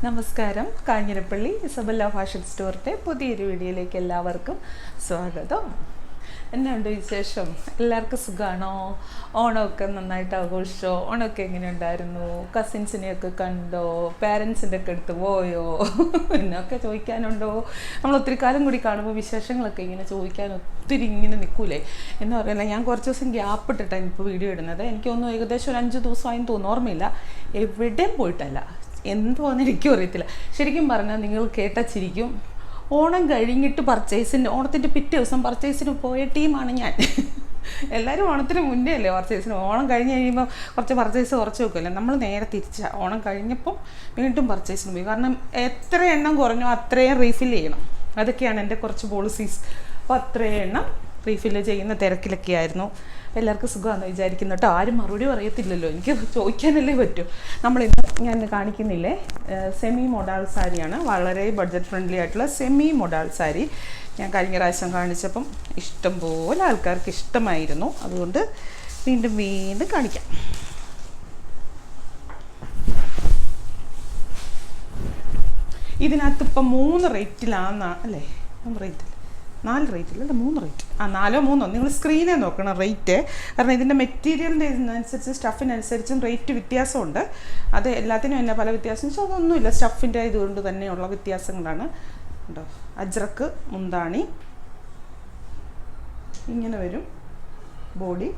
നമസ്കാരം. Kanjirappally Isabella fashion സ്റ്റോറിൻ്റെ പുതിയൊരു വീഡിയോയിലേക്ക് എല്ലാവർക്കും സ്വാഗതം. എന്നാണ്ട് വിശേഷം? എല്ലാവർക്കും സുഖമാണോ? ഓണമൊക്കെ നന്നായിട്ട് ആഘോഷിച്ചോ? ഓണമൊക്കെ എങ്ങനെയുണ്ടായിരുന്നു? കസിൻസിനെയൊക്കെ കണ്ടോ? പാരൻസിൻ്റെ ഒക്കെ അടുത്ത് പോയോ? എന്നൊക്കെ ചോദിക്കാനുണ്ടോ? നമ്മൾ ഒത്തിരി കാലം കൂടി കാണുമ്പോൾ വിശേഷങ്ങളൊക്കെ ഇങ്ങനെ ചോദിക്കാൻ ഒത്തിരി ഇങ്ങനെ നിൽക്കൂലേ എന്ന് പറയുന്നത്. ഞാൻ കുറച്ച് ദിവസം ഗ്യാപ്പ് ഇട്ടിട്ടാണ് ഇപ്പോൾ വീഡിയോ ഇടുന്നത്. എനിക്ക് തോന്നുന്നു ഏകദേശം ഒരു 5 ദിവസമായെന്ന് തോന്നുന്നു, ഓർമ്മയില്ല. എവിടെയും പോയിട്ടല്ല, എന്തുവാന്ന് എനിക്കും അറിയത്തില്ല. ശരിക്കും പറഞ്ഞാൽ നിങ്ങൾ കേട്ടാൽ ചിരിക്കും. ഓണം കഴിഞ്ഞിട്ട് ഓണത്തിൻ്റെ പിറ്റേ ദിവസം പർച്ചേസിന് പോയ ടീമാണ് ഞാൻ. എല്ലാവരും ഓണത്തിന് മുന്നേ അല്ലേ പർച്ചേസിന്. ഓണം കഴിഞ്ഞ് കഴിയുമ്പോൾ കുറച്ച് പർച്ചേസ് കുറച്ച് വെക്കുമല്ലോ. നമ്മൾ നേരെ തിരിച്ചാണ്. ഓണം കഴിഞ്ഞപ്പം വീണ്ടും പർച്ചേസിന് പോയി. കാരണം എത്ര എണ്ണം കുറഞ്ഞോ അത്രയും റീഫിൽ ചെയ്യണം. അതൊക്കെയാണ് എൻ്റെ കുറച്ച് പോളിസീസ്. അപ്പോൾ അത്രയും എണ്ണം റീഫില്ല് ചെയ്യുന്ന തിരക്കിലൊക്കെ ആയിരുന്നു. എല്ലാവർക്കും സുഖമാണെന്ന് വിചാരിക്കുന്നു കേട്ടോ. ആരും മറുപടി പറയത്തില്ലല്ലോ, എനിക്ക് ചോദിക്കാനല്ലേ പറ്റൂ. നമ്മളിന്ന് ഞാൻ കാണിക്കുന്നില്ലേ, സെമി മൊഡാൾ സാരിയാണ്. വളരെ ബഡ്ജറ്റ് ഫ്രണ്ട്ലി ആയിട്ടുള്ള സെമി മൊഡാൾ സാരി. ഞാൻ കഴിഞ്ഞ പ്രാവശ്യം കാണിച്ചപ്പം ഇഷ്ടംപോലെ ആൾക്കാർക്ക് ഇഷ്ടമായിരുന്നു. അതുകൊണ്ട് വീണ്ടും വീണ്ടും കാണിക്കാം. ഇതിനകത്ത് ഇപ്പം 3 റേറ്റിലാണ് അല്ലേ? 3 റേറ്റിൽ 4 റേറ്റില്ല, 3 റേറ്റ്. 4 3 നിങ്ങൾ സ്ക്രീനിൽ നോക്കണം റേറ്റ്. കാരണം ഇതിൻ്റെ മെറ്റീരിയലിൻ്റെ ഇതിനനുസരിച്ച് സ്റ്റഫിനനുസരിച്ചും റേറ്റ് വ്യത്യാസമുണ്ട്. അത് എല്ലാത്തിനും തന്നെ പല വ്യത്യാസം. പക്ഷെ അതൊന്നുമില്ല, സ്റ്റഫിൻ്റെ ഇതുകൊണ്ട് തന്നെയുള്ള വ്യത്യാസങ്ങളാണ്. ഉണ്ടോ? അജ്രക്ക് മുന്താണി ഇങ്ങനെ വരും. ബോഡി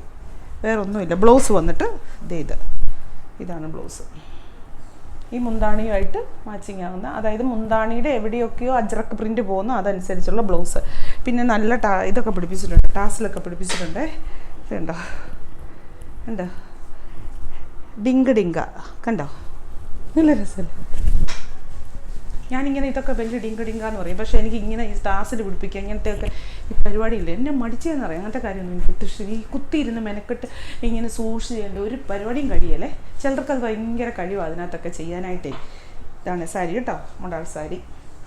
വേറെ ഒന്നുമില്ല. ബ്ലൗസ് വന്നിട്ട് ഇതാണ് ബ്ലൗസ്. ഈ മുന്താണിയുമായിട്ട് മാച്ചിങ് ആകുന്ന, അതായത് മുന്താണിയുടെ എവിടെയൊക്കെയോ അജ്രക്ക് പ്രിൻറ്റ് പോകുന്നു അതനുസരിച്ചുള്ള ബ്ലൗസ്. പിന്നെ നല്ല ഇതൊക്കെ പിടിപ്പിച്ചിട്ടുണ്ട്, ടാസിലൊക്കെ പിടിപ്പിച്ചിട്ടുണ്ട്. ഇതുണ്ടോ? കണ്ടോ? ഡിങ്ക കണ്ടോ? നല്ല രസമല്ലേ? ഞാനിങ്ങനെ ഇതൊക്കെ വലിയ ഡിങ്ക എന്ന് പറയും. പക്ഷേ എനിക്ക് ഇങ്ങനെ ഈ ടാസിൽ പിടിപ്പിക്കുക ഇങ്ങനത്തെയൊക്കെ ഈ പരിപാടിയില്ല. എന്നെ മടിച്ചതെന്ന് പറയാം. അങ്ങനത്തെ കാര്യമൊന്നും എനിക്ക് ഈ കുത്തിയിരുന്ന് മെനക്കെട്ട് ഇങ്ങനെ സൂക്ഷിച്ച് ചെയ്യേണ്ട ഒരു പരിപാടിയും കഴിയല്ലേ. ചിലർക്ക് അത് ഭയങ്കര കഴിവാണ് അതിനകത്തൊക്കെ ചെയ്യാനായിട്ടേ. ഇതാണ് സാരി കേട്ടോ, modal sari.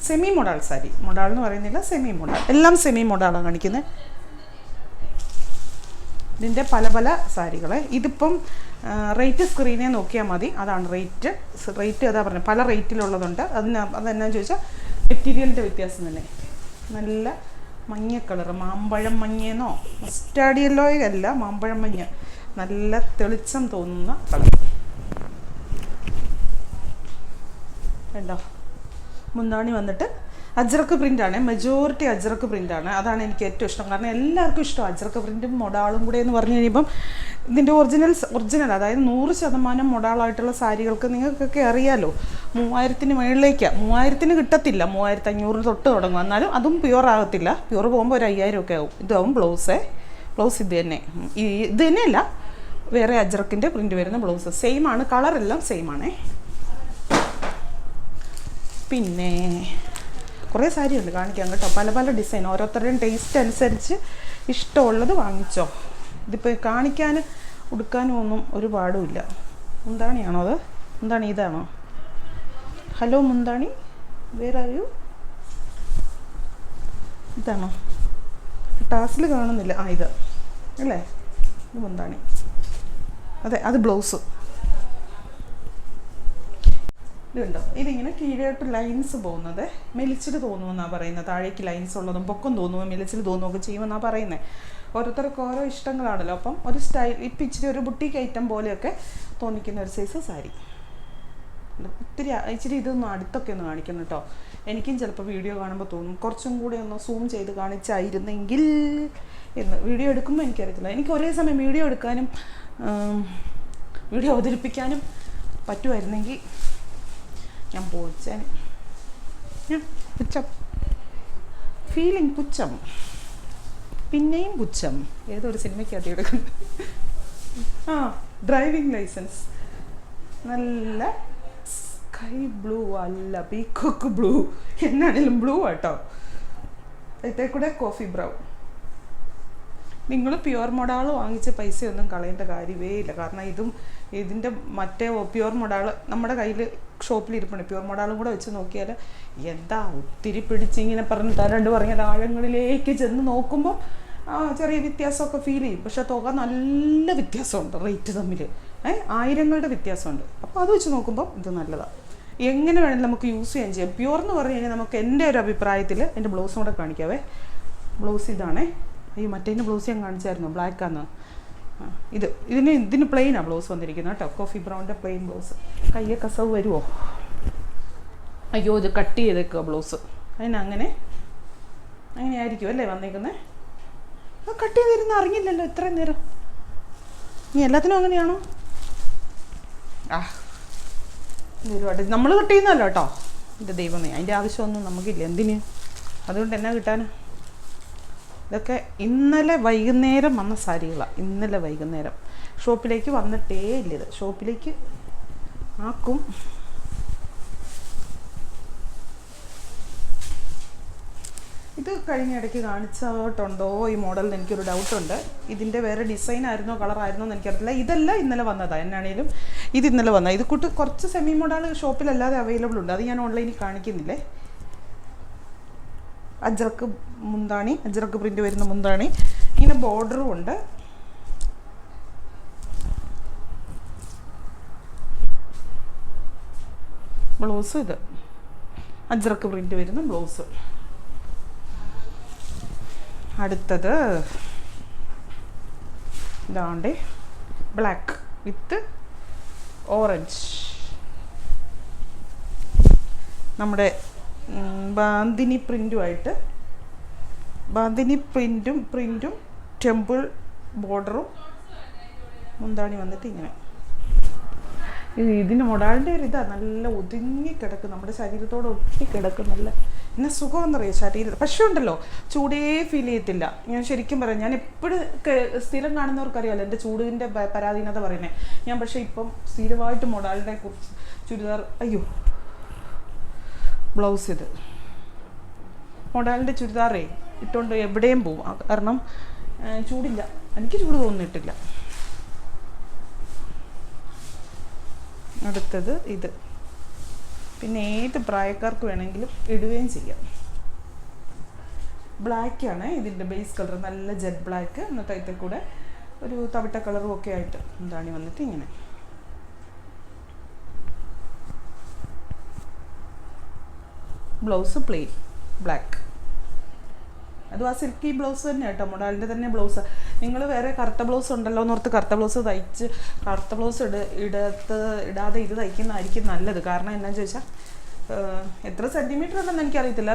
Semi modal sari. Modal എന്ന് പറയുന്നില്ല, സെമി മൊഡാൾ. എല്ലാം സെമി മൊഡാളാണ് കാണിക്കുന്നത്. ഇതിൻ്റെ പല പല സാരികളെ. ഇതിപ്പം റേറ്റ് സ്ക്രീനെ നോക്കിയാൽ മതി. അതാണ് റേറ്റ്. അതാ പറഞ്ഞത്, പല റേറ്റിലുള്ളതുണ്ട്. അതെന്നാന്ന് ചോദിച്ചാൽ മെറ്റീരിയലിൻ്റെ വ്യത്യാസം തന്നെ. നല്ല മഞ്ഞ കളറ്, മാമ്പഴം മഞ്ഞയെന്നോ മസ്റ്റാർഡ് യെല്ലോ അല്ല, മാമ്പഴം മഞ്ഞ. നല്ല തെളിച്ചം തോന്നുന്ന കളർ. കണ്ടോ? മുന്താണി വന്നിട്ട് അജ്രക്ക് പ്രിൻ്റാണ്. മെജോറിറ്റി അജ്രക്ക് പ്രിൻ്റാണ്. അതാണ് എനിക്ക് ഏറ്റവും ഇഷ്ടം. കാരണം എല്ലാവർക്കും ഇഷ്ടം അജ്രക്ക് പ്രിൻറ്റും മൊഡാളും കൂടെ എന്ന് പറഞ്ഞു കഴിയുമ്പം ഇതിൻ്റെ ഒറിജിനൽ അതായത് 100% മൊഡാളായിട്ടുള്ള സാരികൾക്ക് നിങ്ങൾക്കൊക്കെ അറിയാലോ 3000-ന് മുകളിലേക്കാണ്. 3000-ന് കിട്ടത്തില്ല, 3500 തൊട്ട് തുടങ്ങും. എന്നാലും അതും പ്യുവർ ആകത്തില്ല. പ്യുവർ പോകുമ്പോൾ ഒരു 5000 ഒക്കെ ആവും. ഇതാവും ബ്ലൗസ് ഇത് തന്നെയല്ല, വേറെ അജ്രക്കിൻ്റെ പ്രിൻറ്റ് വരുന്ന ബ്ലൗസ് സെയിം ആണ്. കളറെല്ലാം സെയിം ആണേ. പിന്നെ കുറേ സാരി ഉണ്ട് കാണിക്കാം കേട്ടോ. പല പല ഡിസൈൻ, ഓരോരുത്തരുടെയും ടേസ്റ്റ് അനുസരിച്ച് ഇഷ്ടമുള്ളത് വാങ്ങിച്ചോ. ഇതിപ്പോൾ കാണിക്കാൻ ഉടുക്കാനും ഒന്നും ഒരു പാടുമില്ല. മുന്താണിയാണോ അത്? മുന്താണി ഇതാണോ? ഹലോ മുന്താണി, വേറെ അറിയൂ? ഇതാണോ? ടാസിൽ കാണുന്നില്ല. ഇത് അല്ലേ? ഇത് മുന്താണി. അതെ, അത് ബ്ലൗസ്. ഇതുണ്ടോ? ഇതിങ്ങനെ കീഴോട്ട് ലൈൻസ് പോകുന്നത് മെലിച്ചിൽ തോന്നുമെന്നാണ് പറയുന്നത്. താഴേക്ക് ലൈൻസ് ഉള്ളതും പൊക്കം തോന്നുമ്പോൾ മെലിച്ചിൽ തോന്നുകയൊക്കെ ചെയ്യുമെന്നാണ് പറയുന്നത്. ഓരോരുത്തർക്ക് ഓരോ ഇഷ്ടങ്ങളാണല്ലോ. അപ്പം ഒരു സ്റ്റൈൽ ഇപ്പം ഇച്ചിരി ഒരു ബുട്ടീക്ക് ഐറ്റം പോലെയൊക്കെ തോന്നിക്കുന്ന ഒരു സൈസ് സാരി. ഇച്ചിരി ഇതൊന്നും അടുത്തൊക്കെ ഒന്ന് കാണിക്കണം കേട്ടോ. എനിക്കും ചിലപ്പോൾ വീഡിയോ കാണുമ്പോൾ തോന്നും കുറച്ചും കൂടി ഒന്ന് സൂം ചെയ്ത് കാണിച്ചായിരുന്നെങ്കിൽ എന്ന്. വീഡിയോ എടുക്കുമ്പോൾ എനിക്കറിയത്തില്ല. എനിക്ക് ഒരേ സമയം വീഡിയോ എടുക്കാനും വീഡിയോ അവതരിപ്പിക്കാനും പറ്റുമായിരുന്നെങ്കിൽ ഞാൻ പോയിച്ചേനെ. പുച്ഛം, ഫീലിംഗ് പുച്ഛം, പിന്നെയും പുച്ഛം. ഏതൊരു സിനിമയ്ക്കകത്ത് എടുക്കുന്നത്. ഡ്രൈവിംഗ് ലൈസൻസ് നല്ല സ്കൈ ബ്ലൂ അല്ല, പീക്കോക്ക് ബ്ലൂ. എന്നാണേലും ബ്ലൂ ആട്ടോ. അതിൽ കൂടെ കോഫി ബ്രൗൺ. നിങ്ങൾ പ്യുവർ മൊഡാൾ വാങ്ങിച്ച പൈസയൊന്നും കളയേണ്ട കാര്യമേ ഇല്ല. കാരണം ഇതിൻ്റെ മറ്റേ പ്യുവർ മൊഡാൾ നമ്മുടെ കയ്യിൽ ഷോപ്പിലിരിപ്പുണ്ട്. പ്യുവർ മൊഡാളും കൂടെ വെച്ച് നോക്കിയാൽ എന്താ ഒത്തിരി പിടിച്ചിങ്ങനെ പറഞ്ഞ ആഴങ്ങളിലേക്ക് ചെന്ന് നോക്കുമ്പോൾ ചെറിയ വ്യത്യാസമൊക്കെ ഫീൽ ചെയ്യും. പക്ഷെ തുക നല്ല വ്യത്യാസമുണ്ട്, റേറ്റ് തമ്മിൽ 1000ങ്ങളുടെ വ്യത്യാസമുണ്ട്. അപ്പോൾ അത് വെച്ച് നോക്കുമ്പോൾ ഇത് നല്ലതാണ്. എങ്ങനെ വേണമെങ്കിലും നമുക്ക് യൂസ് ചെയ്യാൻ പ്യുവർ എന്ന് പറഞ്ഞു കഴിഞ്ഞാൽ നമുക്ക് എൻ്റെ ഒരു അഭിപ്രായത്തിൽ എൻ്റെ ബ്ലൗസും കൂടെ കാണിക്കാവേ. ബ്ലൗസ് ഇതാണേ. അയ്യോ മറ്റേതിൻ്റെ ബ്ലൗസ് ഞാൻ കാണിച്ചായിരുന്നു, ബ്ലാക്കാന്ന്. ഇതിന് പ്ലെയിനാണ് ബ്ലൗസ് വന്നിരിക്കുന്നത് കേട്ടോ. കോഫി ബ്രൗണിൻ്റെ പ്ലെയിൻ ബ്ലൗസ്. കയ്യെ കസവ് വരുമോ? അയ്യോ ഇത് കട്ട് ചെയ്തേക്കുക ബ്ലൗസ്. അങ്ങനെയായിരിക്കും അല്ലേ വന്നേക്കുന്നത്? കട്ട് ചെയ്തിരുന്ന് അറിഞ്ഞില്ലല്ലോ ഇത്രയും നേരം. നീ എല്ലാത്തിനും അങ്ങനെയാണോ? ഒരുപാട് നമ്മൾ കട്ട് ചെയ്യുന്നതല്ലോ കേട്ടോ. എൻ്റെ ദൈവമേ, അതിൻ്റെ ആവശ്യമൊന്നും നമുക്കില്ല. എന്തിന്? അതുകൊണ്ട് എന്നാ കിട്ടാനാ? ഇതൊക്കെ ഇന്നലെ വൈകുന്നേരം വന്ന സാരികളാണ്. ഇന്നലെ വൈകുന്നേരം ഷോപ്പിലേക്ക് വന്നിട്ടേ ഇല്ല. ഇത് ഷോപ്പിലേക്ക് ആക്കും. ഇത് കഴിഞ്ഞ ഇടയ്ക്ക് കാണിച്ചിട്ടുണ്ടോ ഈ മോഡലിന് എനിക്കൊരു ഡൗട്ടുണ്ട്. ഇതിൻ്റെ വേറെ ഡിസൈൻ ആയിരുന്നോ കളറായിരുന്നോ എന്ന് എനിക്കറിയില്ല. ഇതല്ല ഇന്നലെ വന്നതാണ്. എന്നാണേലും ഇത് ഇന്നലെ വന്നതാണ്. ഇത് കൂട്ട് കുറച്ച് സെമി മോഡൽ ഷോപ്പിലല്ലാതെ അവൈലബിൾ ഉണ്ട്. അത് ഞാൻ ഓൺലൈനിൽ കാണിക്കുന്നില്ലേ. അജ്രക്ക് മുന്താണി, അജ്രക്ക് പ്രിൻ്റ് വരുന്ന മുന്താണി. ഇങ്ങനെ ബോർഡറും ഉണ്ട്. ബ്ലൗസ് ഇത് അജ്രക്ക് പ്രിൻ്റ് വരുന്ന ബ്ലൗസ്. അടുത്തത് ഇതാണ്ട് ബ്ലാക്ക് വിത്ത് ഓറഞ്ച്. നമ്മുടെ ബാന്തിനി പ്രിൻറ്റുമായിട്ട്, ബാന്തിനി പ്രിൻറ്റും ടെമ്പിൾ ബോർഡറും മുന്താണി വന്നിട്ട് ഇങ്ങനെ. ഇതിന് മൊഡാളിൻ്റെ ഒരു ഇതാണ്. നല്ല ഒതുങ്ങി കിടക്കും, നമ്മുടെ ശരീരത്തോട് ഒട്ടി കിടക്കും. നല്ല എന്നെ സുഖമെന്നറിയാം ശരീരം. പക്ഷേ ഉണ്ടല്ലോ ചൂടേ ഫീൽ ചെയ്യത്തില്ല. ഞാൻ ശരിക്കും പറയാം, ഞാൻ എപ്പോഴും സ്ഥിരം കാണുന്നവർക്കറിയാമല്ലോ എൻ്റെ ചൂടിൻ്റെ പരാധീനത പറയുന്നത് ഞാൻ. പക്ഷേ ഇപ്പം സ്ഥിരമായിട്ട് മൊഡാളിനെ കുറിച്ച് ചുരിദാർ, അയ്യോ ബ്ലൗസ് ഇത് മൊഡാളിൻ്റെ ചുരിദാറേ ഇട്ടുകൊണ്ട് എവിടെയും പോവും. കാരണം ചൂടില്ല, എനിക്ക് ചൂട് തോന്നിയിട്ടില്ല. അടുത്തത് ഇത്. പിന്നെ ഏത് പ്രായക്കാർക്ക് വേണമെങ്കിലും ഇടുകയും ചെയ്യാം. ബ്ലാക്കാണ് ഇതിൻ്റെ ബേസ് കളർ, നല്ല ജെറ്റ് ബ്ലാക്ക്. എന്നിട്ട് അതിൽ കൂടെ ഒരു തവിട്ട കളറും ഒക്കെ ആയിട്ട് എന്താണ് വന്നിട്ട് ഇങ്ങനെ. Blouse plain black. അതും ആ സിൽക്കി ബ്ലൗസ് തന്നെ കേട്ടോ, മൊഡാലിൻ്റെ തന്നെ ബ്ലൗസ്. നിങ്ങൾ വേറെ കറുത്ത ബ്ലൗസ് ഉണ്ടല്ലോ എന്നോർത്ത് കറുത്ത ബ്ലൗസ് തയ്ച്ച് കറുത്ത ബ്ലൗസ് ഇടാതെ ഇത് തയ്ക്കുന്നതായിരിക്കും നല്ലത്. കാരണം എന്നാന്ന് ചോദിച്ചാൽ എത്ര സെൻറ്റിമീറ്റർ ഉണ്ടെന്ന് എനിക്കറിയത്തില്ല.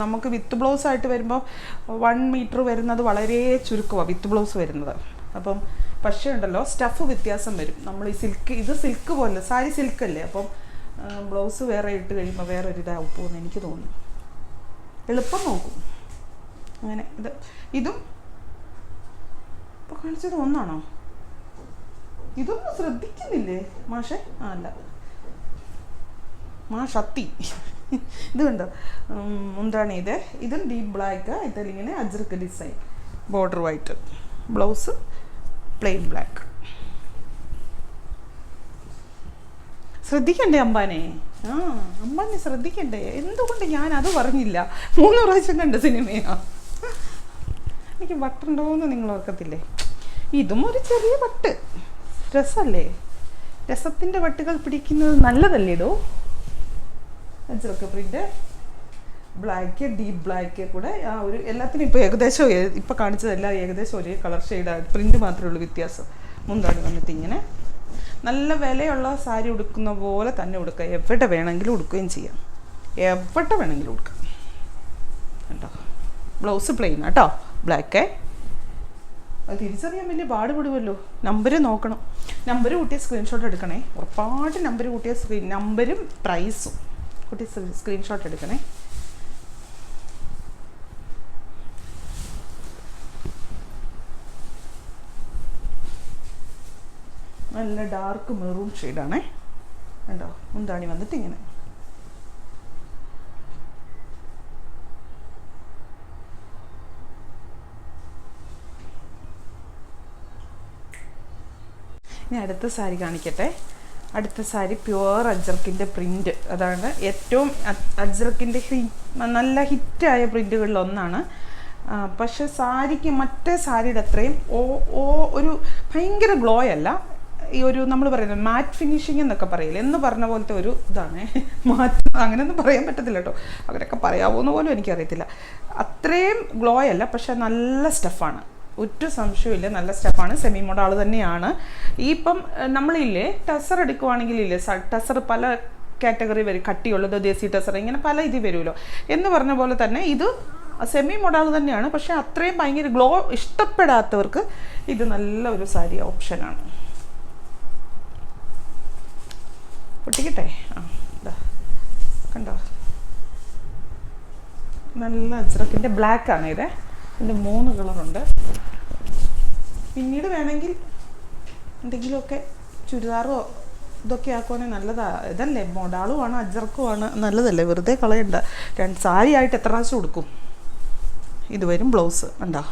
നമുക്ക് വിത്ത് ബ്ലൗസ് ആയിട്ട് വരുമ്പോൾ 1 മീറ്റർ വരുന്നത് വളരെ ചുരുക്കമാണ് വിത്ത് ബ്ലൗസ് വരുന്നത്. അപ്പം പക്ഷേ ഉണ്ടല്ലോ സ്റ്റഫ് വ്യത്യാസം വരും. നമ്മൾ ഈ സിൽക്ക്, ഇത് സിൽക്ക് പോലെ സാരി സിൽക്കല്ലേ, അപ്പം ബ്ലൗസ് വേറെ ഇട്ട് കഴിയുമ്പോൾ വേറൊരു ഇതാവും പോകുമെന്ന് എനിക്ക് തോന്നുന്നു. എളുപ്പം നോക്കും അങ്ങനെ. ഇതും ഇപ്പോൾ കാണിച്ചത് ഒന്നാണോ? ഇതൊന്നും ശ്രദ്ധിക്കുന്നില്ലേ മാഷെ? അല്ല മാഷത്തി. ഇത് കണ്ടോ എന്താണ് ഇതും ഡീപ്പ് ബ്ലാക്ക്. ഇതിലിങ്ങനെ ajrak design, border white, blouse plain black. ശ്രദ്ധിക്കണ്ടേ അമ്പാനെ? അമ്പാനെ ശ്രദ്ധിക്കണ്ടേ? എന്തുകൊണ്ട് ഞാൻ അത് പറഞ്ഞില്ല? 3 പ്രാവശ്യം കണ്ട സിനിമയാ. എനിക്ക് വട്ടുണ്ടോയെന്ന് നിങ്ങൾ ഓർക്കത്തില്ലേ? ഇതും ഒരു ചെറിയ വട്ട്. രസമല്ലേ? രസത്തിൻ്റെ വട്ടുകൾ പിടിക്കുന്നത് നല്ലതല്ലേ ഇടോ? Ajrakh print black, deep black കൂടെ ആ ഒരു എല്ലാത്തിനും ഇപ്പോൾ ഏകദേശം ഇപ്പോൾ കാണിച്ചതെല്ലാം ഏകദേശം ഒരേ കളർ ഷെയ്ഡാണ്. പ്രിൻ്റ് മാത്രമേ ഉള്ളൂ വ്യത്യാസം. മുന്താണി വന്നിട്ട് ഇങ്ങനെ. നല്ല വിലയുള്ള സാരി ഉടുക്കുന്ന പോലെ തന്നെ ഉടുക്കുക. എവിടെ വേണമെങ്കിലും ഉടുക്കുകയും ചെയ്യാം. എവിടെ വേണമെങ്കിലും ഉടുക്കാം കേട്ടോ. ബ്ലൗസ് പ്ലെയിൻ കേട്ടോ, ബ്ലാക്ക്. അത് തിരിച്ചറിയാൻ വലിയ പാടുപെടുമല്ലോ. നമ്പർ നോക്കണം. നമ്പർ കൂട്ടിയ സ്ക്രീൻഷോട്ട് എടുക്കണേ. ഉറപ്പായിട്ട് നമ്പർ കൂട്ടിയ നമ്പരും പ്രൈസും കൂട്ടി സ്ക്രീൻഷോട്ട് എടുക്കണേ. നല്ല ഡാർക്ക് മെറൂൺ ഷെയ്ഡാണേ കണ്ടോ. മുന്താണി വന്നിട്ട് ഇങ്ങനെ. ഇനി അടുത്ത സാരി കാണിക്കട്ടെ. അടുത്ത സാരി പ്യുവർ അജ്രക്കിൻ്റെ പ്രിൻ്റ്. അതാണ് ഏറ്റവും അജ്രക്കിൻ്റെ നല്ല ഹിറ്റായ പ്രിൻ്റുകളിലൊന്നാണ്. പക്ഷെ സാരിക്ക് മറ്റേ സാരിയുടെ അത്രയും ഒരു ഭയങ്കര ഗ്ലോ അല്ല. ഈ ഒരു നമ്മൾ പറയുന്നത് മാറ്റ് ഫിനിഷിങ് എന്നൊക്കെ പറയില്ല എന്ന് പറഞ്ഞ പോലത്തെ ഒരു ഇതാണ്. മാറ്റ് അങ്ങനെയൊന്നും പറയാൻ പറ്റത്തില്ല കേട്ടോ, അവരൊക്കെ പറയാവോന്ന് പോലും എനിക്കറിയത്തില്ല. അത്രയും ഗ്ലോ അല്ല, പക്ഷെ നല്ല സ്റ്റഫാണ്, ഒരു സംശയമില്ല, നല്ല സ്റ്റഫാണ്. സെമി മോഡാൾ തന്നെയാണ്. ഈ ഇപ്പം നമ്മളില്ലേ ടസർ എടുക്കുവാണെങ്കിലില്ലേ, ടസർ പല കാറ്റഗറി വരും, കട്ടിയുള്ളത്, ദേശി ടസർ, ഇങ്ങനെ പല ഇത് വരുമല്ലോ എന്ന് പറഞ്ഞ പോലെ തന്നെ ഇത് സെമി മോഡാൾ തന്നെയാണ്. പക്ഷേ അത്രയും ഭയങ്കര ഗ്ലോ ഇഷ്ടപ്പെടാത്തവർക്ക് ഇത് നല്ല ഒരു സാരി ഓപ്ഷനാണ്. പൊട്ടിക്കട്ടെ? ആ ഇതാ കണ്ടോ, നല്ല അജ്രക്കിൻ്റെ ബ്ലാക്കാണ് ഇത്. ഇതിൻ്റെ 3 കളറുണ്ട്. പിന്നീട് വേണമെങ്കിൽ എന്തെങ്കിലുമൊക്കെ ചുരിദാറോ ഇതൊക്കെ ആക്കുവാണെങ്കിൽ നല്ലതാണ്. ഇതല്ലേ മോഡാളുമാണ് അജ്രക്കുമാണ്, നല്ലതല്ലേ, വെറുതെ കളയണ്ട. സാരി ആയിട്ട് എത്ര പ്രാവശ്യം കൊടുക്കും. ഇത് വരും ബ്ലൗസ് ഉണ്ടോ.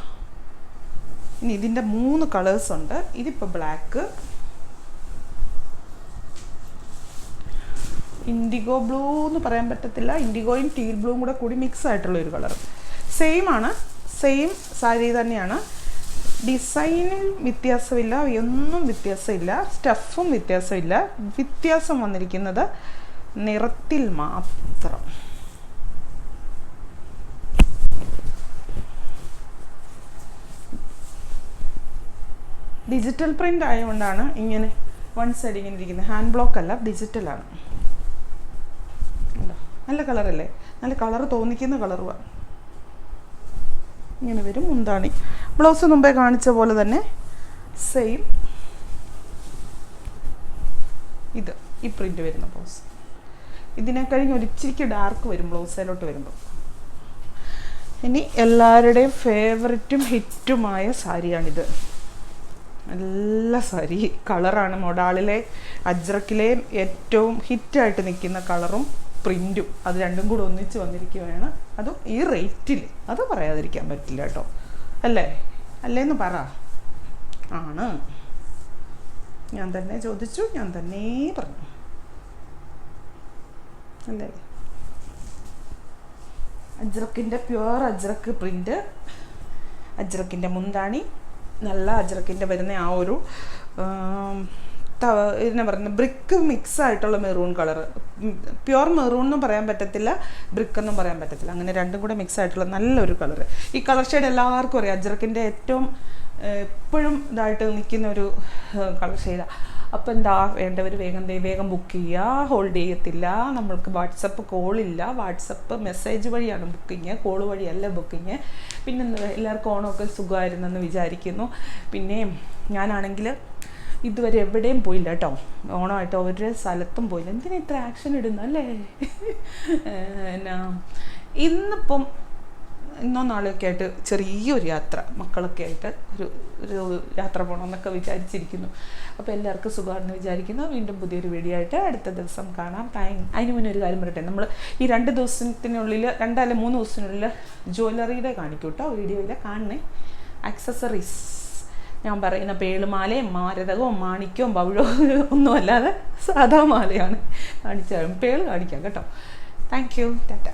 ഇനി ഇതിൻ്റെ 3 കളേഴ്സ് ഉണ്ട്. ഇതിപ്പോൾ ബ്ലാക്ക്, ഇൻഡിഗോ ബ്ലൂ എന്ന് പറയാൻ പറ്റത്തില്ല, ഇൻഡിഗോയും ടീൽ ബ്ലൂവും കൂടെ കൂടി മിക്സ് ആയിട്ടുള്ള ഒരു കളർ. സെയിം ആണ്, സെയിം സാരി തന്നെയാണ്. ഡിസൈനിൽ വ്യത്യാസമില്ല, ഒന്നും വ്യത്യാസമില്ല, സ്റ്റഫും വ്യത്യാസമില്ല. വ്യത്യാസം വന്നിരിക്കുന്നത് നിറത്തിൽ മാത്രം. ഡിജിറ്റൽ പ്രിൻ്റ് ആയതുകൊണ്ടാണ് ഇങ്ങനെ വൺ സൈഡ് ഇങ്ങനെ ഇരിക്കുന്നത്. ഹാൻഡ് ബ്ലോക്ക് അല്ല, ഡിജിറ്റലാണ്. നല്ല കളറല്ലേ, നല്ല കളർ തോന്നിക്കുന്ന കളറുമാണ്. ഇങ്ങനെ വരും മുന്താണി. ബ്ലൗസ് മുമ്പേ കാണിച്ച പോലെ തന്നെ സെയിം ഇത് ഈ പ്രിൻ്റ് വരുന്ന ബ്ലൗസ്. ഇതിനെ കഴിഞ്ഞ് ഒരിച്ചിരിക്ക് ഡാർക്ക് വരും ബ്ലൗസിലോട്ട് വരുമ്പോൾ. ഇനി എല്ലാവരുടെയും ഫേവററ്റും ഹിറ്റുമായ സാരിയാണിത്. നല്ല സാരി കളറാണ്, മൊഡാളിലെ അജ്രക്കിലെ ഏറ്റവും ഹിറ്റായിട്ട് നിൽക്കുന്ന കളറും പ്രിൻറ്റും, അത് രണ്ടും കൂടെ ഒന്നിച്ച് വന്നിരിക്കുകയാണ്. അതും ഈ റേറ്റിൽ, അത് പറയാതിരിക്കാൻ പറ്റില്ല കേട്ടോ. അല്ലേ, അല്ലേന്ന് പറ. ആണ്, ഞാൻ തന്നെ ചോദിച്ചു, ഞാൻ തന്നെ പറഞ്ഞു, അല്ലേ. അജ്രക്കിൻ്റെ പ്യുവർ അജ്രക്ക് പ്രിൻ്റ്, അജ്രക്കിൻ്റെ മുന്താണി, നല്ല അജ്രക്കിൻ്റെ വരുന്ന ആ ഒരു ഇതിനെ പറയുന്നത് ബ്രിക്ക് മിക്സ് ആയിട്ടുള്ള മെറൂൺ കളർ. പ്യുവർ മെറൂൺ എന്നും പറയാൻ പറ്റത്തില്ല, ബ്രിക്ക് എന്നും പറയാൻ പറ്റത്തില്ല, അങ്ങനെ രണ്ടും കൂടെ മിക്സ് ആയിട്ടുള്ള നല്ലൊരു കളർ. ഈ കളർ ഷെയ്ഡ് എല്ലാവർക്കും അറിയാം, അജ്രക്കിൻ്റെ ഏറ്റവും എപ്പോഴും ഇതായിട്ട് നിൽക്കുന്ന ഒരു കളർ ഷെയ്ഡാണ്. അപ്പോൾ എന്താ വേണ്ടവർ വേഗം ബുക്ക് ചെയ്യുക. ഹോൾഡ് ചെയ്യത്തില്ല, നമ്മൾക്ക് വാട്സപ്പ് കോളില്ല, വാട്സപ്പ് മെസ്സേജ് വഴിയാണ് ബുക്കിങ്, കോൾ വഴിയല്ല ബുക്കിങ്. പിന്നെ എല്ലാവർക്കും ഓണമൊക്കെ സുഖമായിരുന്നെന്ന് വിചാരിക്കുന്നു. പിന്നെ ഞാനാണെങ്കിൽ ഇതുവരെ എവിടെയും പോയില്ല കേട്ടോ, ഓണമായിട്ട് ഒരു സ്ഥലത്തും പോയില്ല. എന്തിനാ ഇത്ര ആക്ഷൻ ഇടുന്നു അല്ലേ. എന്നാ ഇന്നിപ്പം ഇന്നോ നാളെയൊക്കെ ആയിട്ട് ചെറിയൊരു യാത്ര മക്കളൊക്കെ ആയിട്ട് ഒരു യാത്ര പോകണമെന്നൊക്കെ വിചാരിച്ചിരിക്കുന്നു. അപ്പോൾ എല്ലാവർക്കും സുഖമാണെന്ന് വിചാരിക്കുന്നു. വീണ്ടും പുതിയൊരു വീഡിയോ ആയിട്ട് അടുത്ത ദിവസം കാണാം. അതിന് മുന്നേ ഒരു കാര്യം പറയട്ടെ, നമ്മൾ ഈ 2 ദിവസത്തിനുള്ളിൽ 2 അല്ല 3 ദിവസത്തിനുള്ളിൽ ജ്വല്ലറിയുടെ കാണിക്കും കേട്ടോ, വീഡിയോയിൽ കാണണേ. ആക്സസറീസ് ഞാൻ പറയുന്ന പേളുമാലയും മാരതകവും മാണിക്യവും പവിഴവും ഒന്നും അല്ലാതെ സാധാ മാലയാണ് കാണിച്ചു തരാം. പേള് കാണിക്കാം കേട്ടോ. Thank you, Tata.